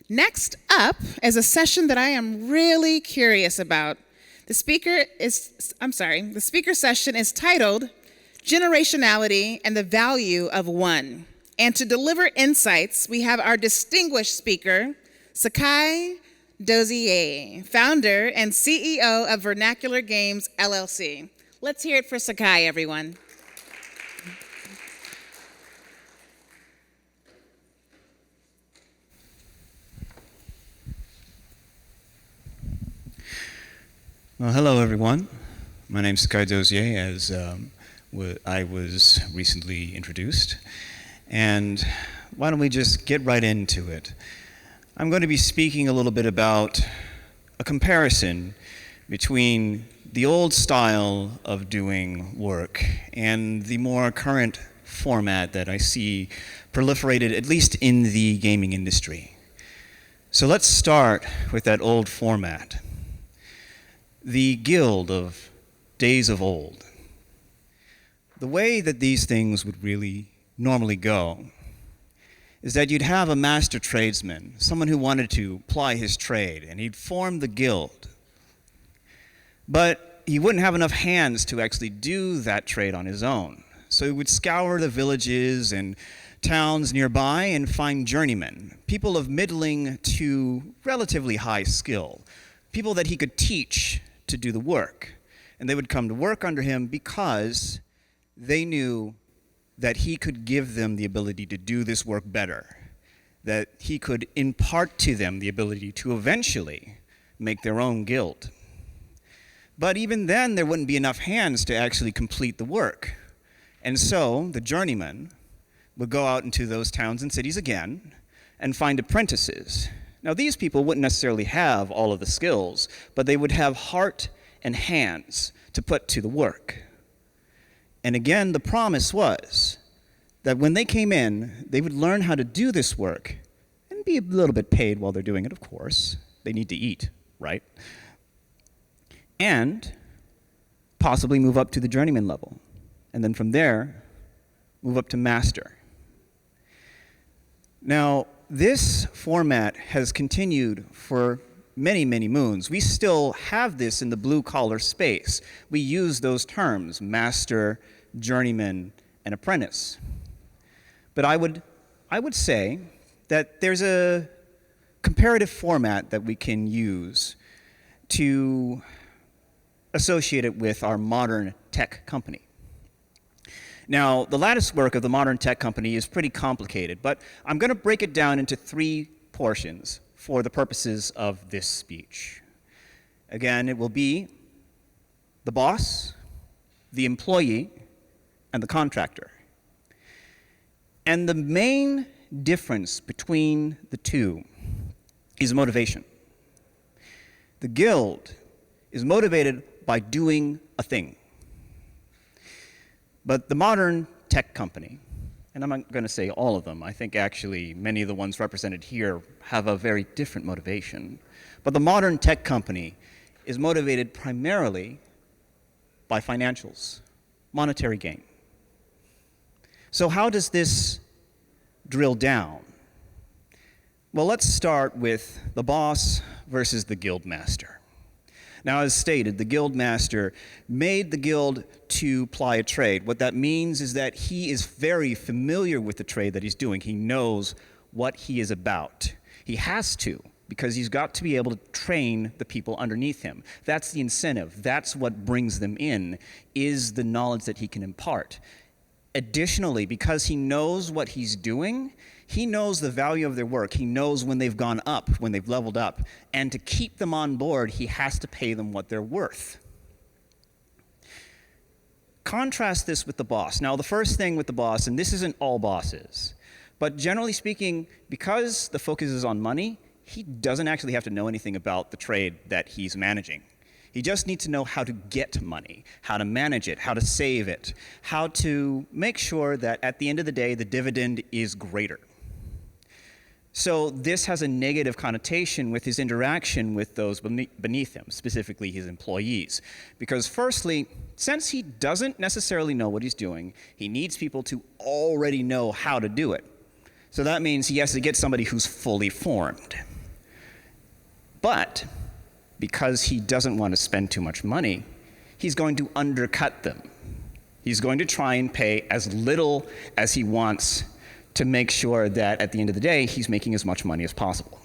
Next up is a session that I am really curious about. The speaker session is titled Generationality and the Value of One. And to deliver insights, we have our distinguished speaker, Sakai Dozier, founder and CEO of Vernacular Games, LLC. Let's hear it for Sakai, everyone. Well, hello, everyone. My name's Sakai Dozier, as I was recently introduced. And why don't we just get right into it? I'm going to be speaking a little bit about a comparison between the old style of doing work and the more current format that I see proliferated, at least in the gaming industry. So let's start with that old format. The guild of days of old. The way that these things would really normally go is that you'd have a master tradesman, someone who wanted to ply his trade, and he'd form the guild. But he wouldn't have enough hands to actually do that trade on his own. So he would scour the villages and towns nearby and find journeymen, people of middling to relatively high skill, people that he could teach to do the work. And they would come to work under him because they knew that he could give them the ability to do this work better, that he could impart to them the ability to eventually make their own guild. But even then, there wouldn't be enough hands to actually complete the work. And so the journeyman would go out into those towns and cities again and find apprentices. Now, these people wouldn't necessarily have all of the skills, but they would have heart and hands to put to the work. And again, the promise was that when they came in, they would learn how to do this work and be a little bit paid while they're doing it, of course. They need to eat, right? And possibly move up to the journeyman level. And then from there, move up to master. Now, this format has continued for many, many moons. We still have this in the blue-collar space. We use those terms, master, journeyman, and apprentice. But I would say that there's a comparative format that we can use to associate it with our modern tech company. Now, the lattice work of the modern tech company is pretty complicated, but I'm going to break it down into 3 portions for the purposes of this speech. Again, it will be the boss, the employee, and the contractor. And the main difference between the two is motivation. The guild is motivated by doing a thing. But the modern tech company, and I'm not going to say all of them, I think actually many of the ones represented here have a very different motivation. But the modern tech company is motivated primarily by financials, monetary gain. So how does this drill down? Well, let's start with the boss versus the guild master. Now, as stated, the guild master made the guild to ply a trade. What that means is that he is very familiar with the trade that he's doing. He knows what he is about. He has to, because he's got to be able to train the people underneath him. That's the incentive. That's what brings them in, is the knowledge that he can impart. Additionally, because he knows what he's doing, he knows the value of their work. He knows when they've gone up, when they've leveled up. And to keep them on board, he has to pay them what they're worth. Contrast this with the boss. Now, the first thing with the boss, and this isn't all bosses, but generally speaking, because the focus is on money, he doesn't actually have to know anything about the trade that he's managing. He just needs to know how to get money, how to manage it, how to save it, how to make sure that at the end of the day, the dividend is greater. So this has a negative connotation with his interaction with those beneath him, specifically his employees. Because firstly, since he doesn't necessarily know what he's doing, he needs people to already know how to do it. So that means he has to get somebody who's fully formed. But because he doesn't want to spend too much money, he's going to undercut them. He's going to try and pay as little as he wants to make sure that at the end of the day, he's making as much money as possible.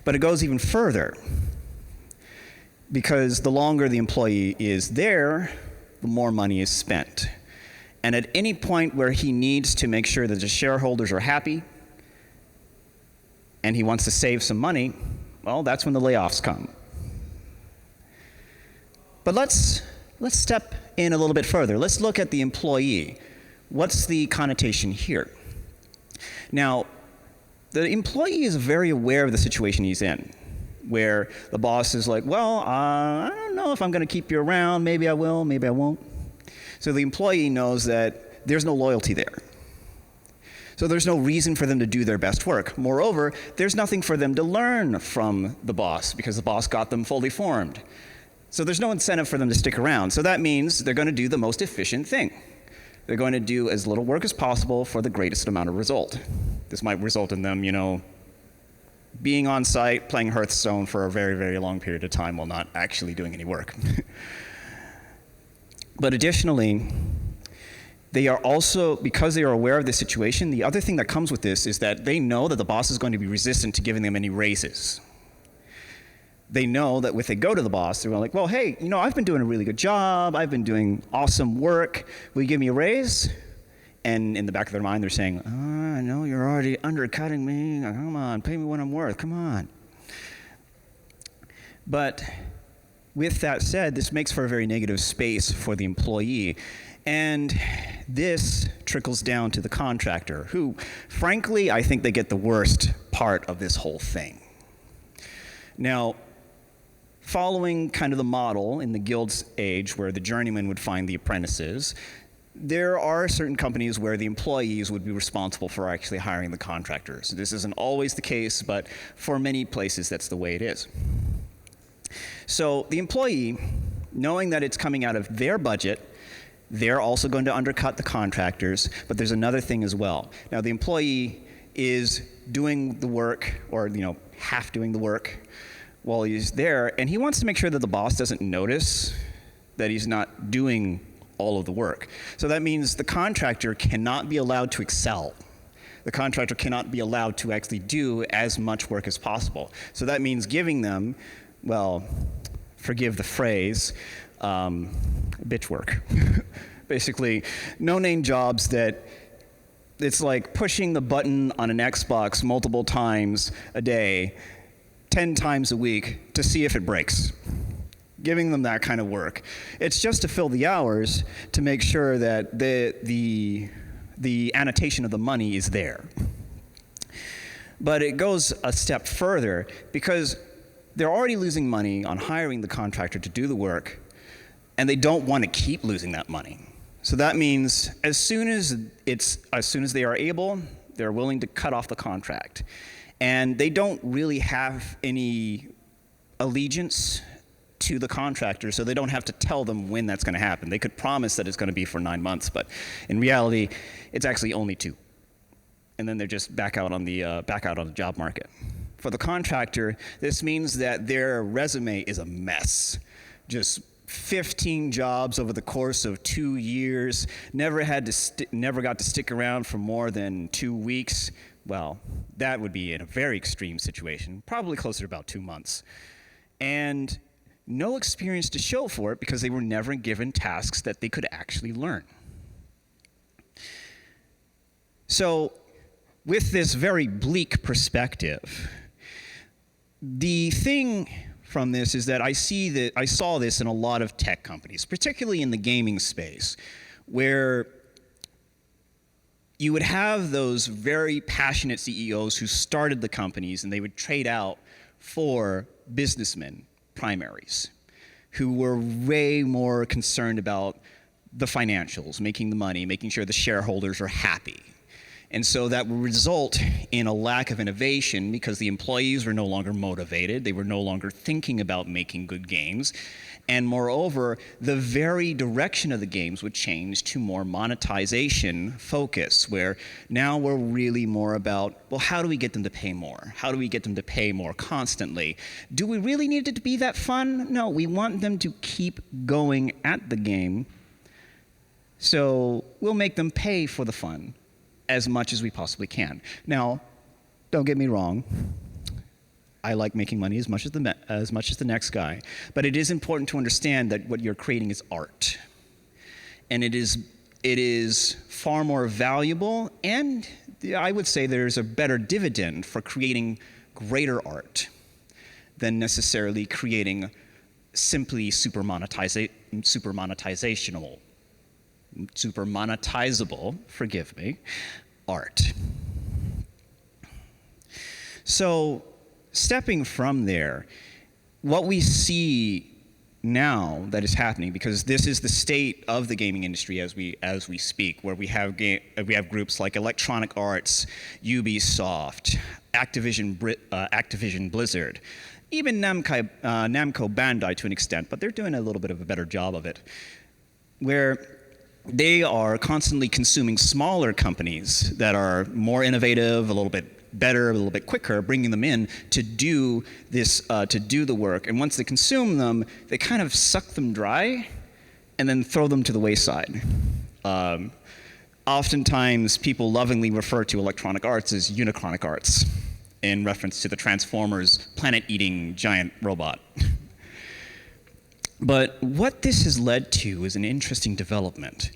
But it goes even further, because the longer the employee is there, the more money is spent. And at any point where he needs to make sure that the shareholders are happy, and he wants to save some money, well, that's when the layoffs come. But let's step in a little bit further. Let's look at the employee. What's the connotation here? Now, the employee is very aware of the situation he's in, where the boss is like, well, I don't know if I'm going to keep you around. Maybe I will, maybe I won't. So the employee knows that there's no loyalty there. So there's no reason for them to do their best work. Moreover, there's nothing for them to learn from the boss because the boss got them fully formed. So there's no incentive for them to stick around. So that means they're going to do the most efficient thing. They're going to do as little work as possible for the greatest amount of result. This might result in them, being on site, playing Hearthstone for a very, very long period of time while not actually doing any work. But additionally, they are also, because they are aware of the situation, the other thing that comes with this is that they know that the boss is going to be resistant to giving them any raises. They know that if they go to the boss, they're like, well, hey, I've been doing a really good job. I've been doing awesome work. Will you give me a raise? And in the back of their mind, they're saying, I know you're already undercutting me. Come on, pay me what I'm worth. Come on. But with that said, this makes for a very negative space for the employee. And this trickles down to the contractor, who, frankly, I think they get the worst part of this whole thing. Now, following kind of the model in the Guild's age where the journeyman would find the apprentices, there are certain companies where the employees would be responsible for actually hiring the contractors. This isn't always the case, but for many places, that's the way it is. So the employee, knowing that it's coming out of their budget, they're also going to undercut the contractors, but there's another thing as well. Now, the employee is doing the work, or half doing the work while he's there, and he wants to make sure that the boss doesn't notice that he's not doing all of the work. So that means the contractor cannot be allowed to excel. The contractor cannot be allowed to actually do as much work as possible. So that means giving them, well, forgive the phrase, bitch work. Basically, no-name jobs that it's like pushing the button on an Xbox multiple times a day, 10 times a week to see if it breaks. Giving them that kind of work. It's just to fill the hours to make sure that the annotation of the money is there. But it goes a step further because they're already losing money on hiring the contractor to do the work, and they don't want to keep losing that money. So that means as soon as they are able, they're willing to cut off the contract. And they don't really have any allegiance to the contractor, so they don't have to tell them when that's going to happen. They could promise that it's going to be for 9 months, but in reality, it's actually only 2. And then they're just back out on the job market. For the contractor, this means that their resume is a mess. Just 15 jobs over the course of 2 years, never got to stick around for more than 2 weeks. Well, that would be in a very extreme situation, probably closer to about 2 months. And no experience to show for it because they were never given tasks that they could actually learn. So, with this very bleak perspective, the thing from this is that I saw this in a lot of tech companies, particularly in the gaming space, where you would have those very passionate CEOs who started the companies, and they would trade out for businessmen, primaries, who were way more concerned about the financials, making the money, making sure the shareholders are happy. And so that will result in a lack of innovation because the employees were no longer motivated. They were no longer thinking about making good games. And moreover, the very direction of the games would change to more monetization focus, where now we're really more about, well, how do we get them to pay more? How do we get them to pay more constantly? Do we really need it to be that fun? No, we want them to keep going at the game. So we'll make them pay for the fun as much as we possibly can. Now, don't get me wrong. I like making money as much as the next guy, but it is important to understand that what you're creating is art, and it is far more valuable, and I would say there's a better dividend for creating greater art than necessarily creating simply super monetizable, forgive me, art. So, stepping from there, what we see now that is happening, because this is the state of the gaming industry as we speak, where we have groups like Electronic Arts, Ubisoft, Activision Blizzard, even Namco Bandai to an extent, but they're doing a little bit of a better job of it, where they are constantly consuming smaller companies that are more innovative, a little bit better, a little bit quicker, bringing them in to do this, to do the work. And once they consume them, they kind of suck them dry and then throw them to the wayside. Oftentimes, people lovingly refer to Electronic Arts as Unicronic Arts in reference to the Transformers planet-eating giant robot. But what this has led to is an interesting development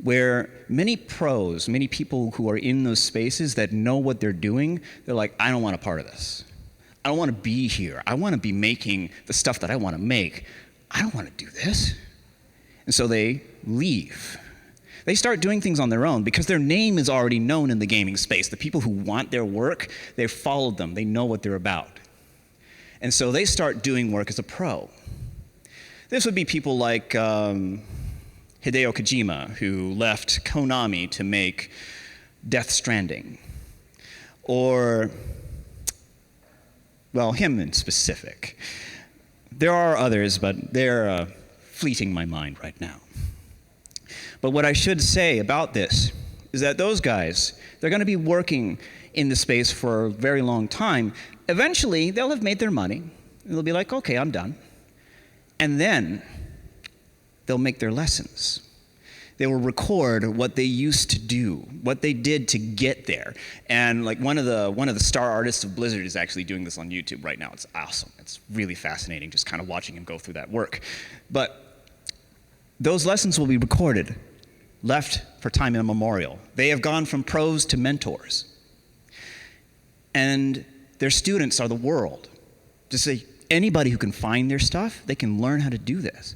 where many pros, many people who are in those spaces that know what they're doing, they're like, I don't want a part of this. I don't want to be here. I want to be making the stuff that I want to make. I don't want to do this. And so they leave. They start doing things on their own because their name is already known in the gaming space. The people who want their work, they've followed them. They know what they're about. And so they start doing work as a pro. This would be people like Hideo Kojima, who left Konami to make Death Stranding. Or, well, him in specific. There are others, but they're fleeting my mind right now. But what I should say about this is that those guys, they're going to be working in the space for a very long time. Eventually, they'll have made their money. And they'll be like, okay, I'm done. And then they'll make their lessons. They will record what they used to do, what they did to get there. And like one of the star artists of Blizzard is actually doing this on YouTube right now. It's awesome. It's really fascinating just kind of watching him go through that work. But those lessons will be recorded, left for time immemorial. They have gone from pros to mentors. And their students are the world. Just say, anybody who can find their stuff, they can learn how to do this.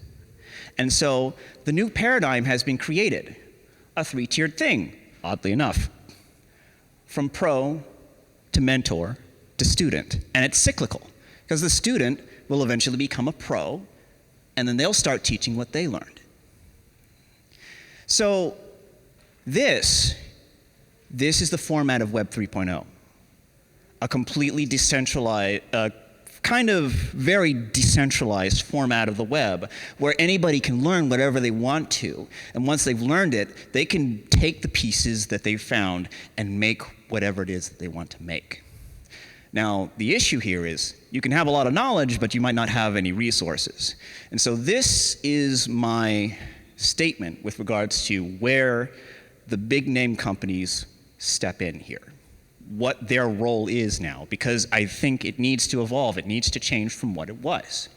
And so the new paradigm has been created, a three-tiered thing, oddly enough, from pro to mentor to student. And it's cyclical, because the student will eventually become a pro, and then they'll start teaching what they learned. So this is the format of Web 3.0, a completely decentralized, kind of very decentralized format of the web where anybody can learn whatever they want to. And once they've learned it, they can take the pieces that they've found and make whatever it is that they want to make. Now, the issue here is you can have a lot of knowledge, but you might not have any resources. And so this is my statement with regards to where the big name companies step in here, what their role is now, because I think it needs to evolve. It needs to change from what it was.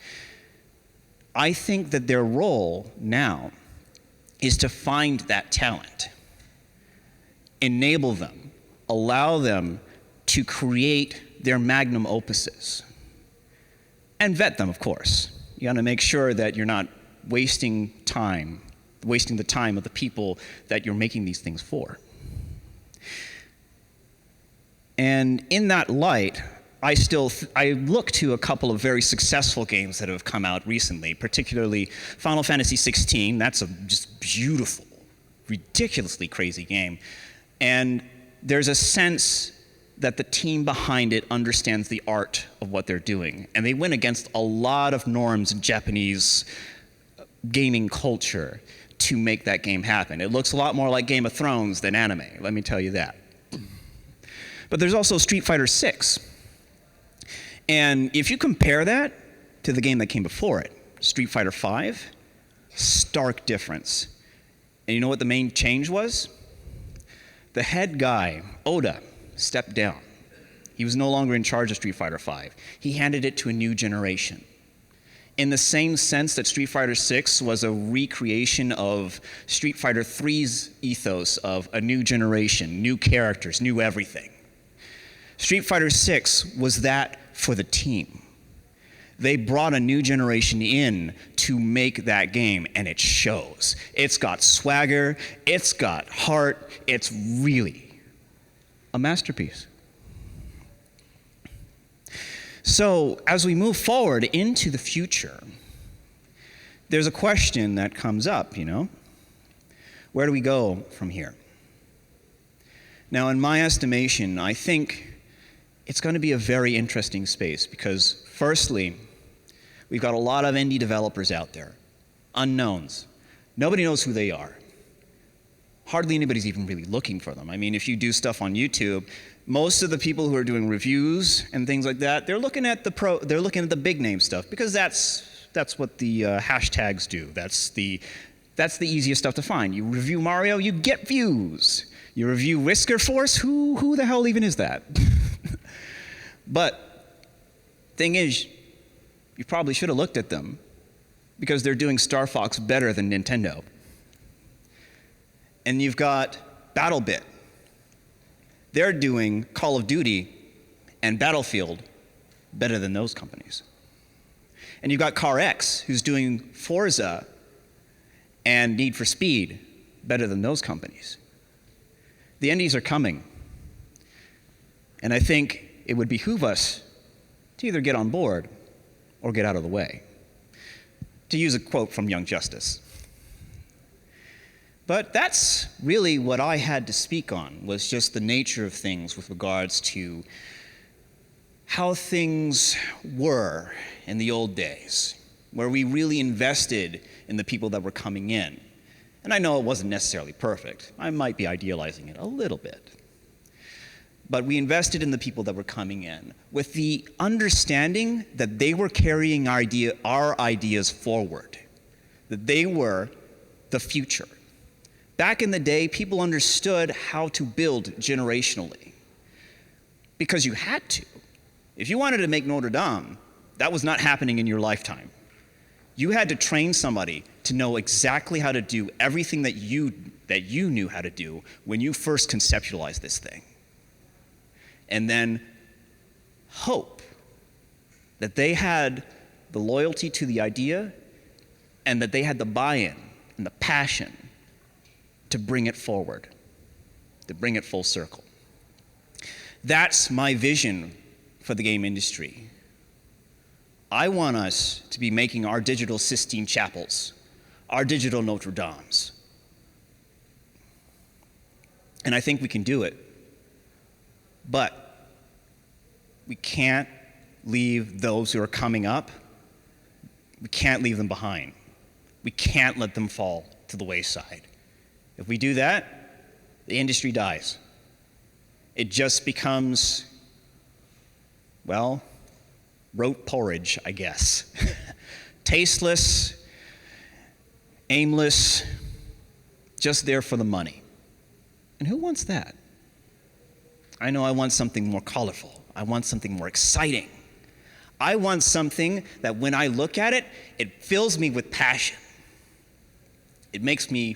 I think that their role now is to find that talent, enable them, allow them to create their magnum opuses, and vet them, of course. You got to make sure that you're not wasting the time of the people that you're making these things for. And in that light, I look to a couple of very successful games that have come out recently, particularly Final Fantasy XVI. That's a just beautiful, ridiculously crazy game. And there's a sense that the team behind it understands the art of what they're doing. And they went against a lot of norms in Japanese gaming culture to make that game happen. It looks a lot more like Game of Thrones than anime, let me tell you that. But there's also Street Fighter 6. And if you compare that to the game that came before it, Street Fighter 5, stark difference. And you know what the main change was? The head guy, Oda, stepped down. He was no longer in charge of Street Fighter V. He handed it to a new generation. In the same sense that Street Fighter VI was a recreation of Street Fighter III's ethos of a new generation, new characters, new everything. Street Fighter VI was that for the team. They brought a new generation in to make that game, and it shows. It's got swagger, it's got heart, it's really a masterpiece. So, as we move forward into the future, there's a question that comes up, Where do we go from here? Now, in my estimation, I think it's going to be a very interesting space because, firstly, we've got a lot of indie developers out there, unknowns. Nobody knows who they are. Hardly anybody's even really looking for them. I mean, if you do stuff on YouTube, most of the people who are doing reviews and things like that, they're looking at the big name stuff because that's what the hashtags do. That's the easiest stuff to find. You review Mario, you get views. You review Whisker Force, who the hell even is that? But thing is, you probably should have looked at them because they're doing Star Fox better than Nintendo. And you've got BattleBit. They're doing Call of Duty and Battlefield better than those companies. And you've got CarX, who's doing Forza and Need for Speed better than those companies. The indies are coming. And I think it would behoove us to either get on board or get out of the way. To use a quote from Young Justice. But that's really what I had to speak on, was just the nature of things with regards to how things were in the old days, where we really invested in the people that were coming in. And I know it wasn't necessarily perfect. I might be idealizing it a little bit. But we invested in the people that were coming in with the understanding that they were carrying our ideas forward, that they were the future. Back in the day, people understood how to build generationally because you had to. If you wanted to make Notre Dame, that was not happening in your lifetime. You had to train somebody to know exactly how to do everything that you knew how to do when you first conceptualized this thing. And then hope that they had the loyalty to the idea and that they had the buy-in and the passion to bring it forward, to bring it full circle. That's my vision for the game industry. I want us to be making our digital Sistine Chapels, our digital Notre Dames. And I think we can do it. But we can't leave those who are coming up, we can't leave them behind. We can't let them fall to the wayside. If we do that, the industry dies. It just becomes, well, rote porridge, I guess. Tasteless, aimless, just there for the money. And who wants that? I know I want something more colorful. I want something more exciting. I want something that when I look at it, it fills me with passion. It makes me,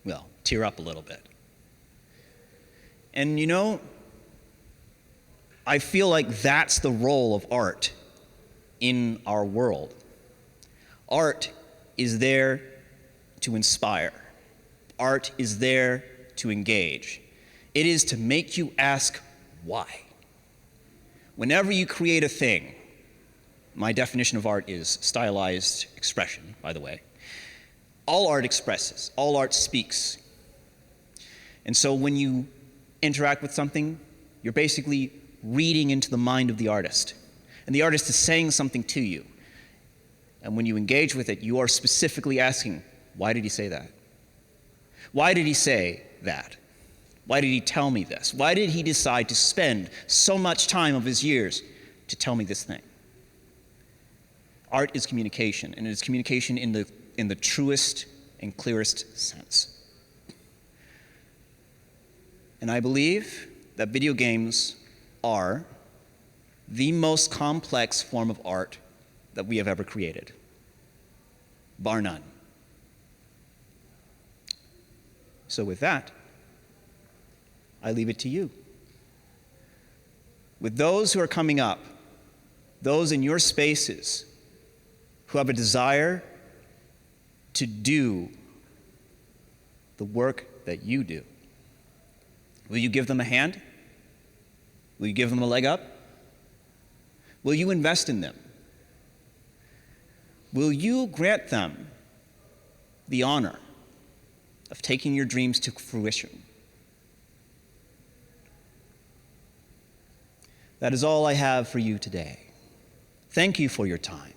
well, tear up a little bit. And I feel like that's the role of art in our world. Art is there to inspire. Art is there to engage. It is to make you ask why. Whenever you create a thing, my definition of art is stylized expression, by the way. All art expresses, all art speaks. And so when you interact with something, you're basically reading into the mind of the artist. And the artist is saying something to you. And when you engage with it, you are specifically asking, why did he say that? Why did he say that? Why did he tell me this? Why did he decide to spend so much time of his years to tell me this thing? Art is communication, and it is communication in the truest and clearest sense. And I believe that video games are the most complex form of art that we have ever created, bar none. So with that, I leave it to you. With those who are coming up, those in your spaces who have a desire to do the work that you do, will you give them a hand? Will you give them a leg up? Will you invest in them? Will you grant them the honor of taking your dreams to fruition? That is all I have for you today. Thank you for your time.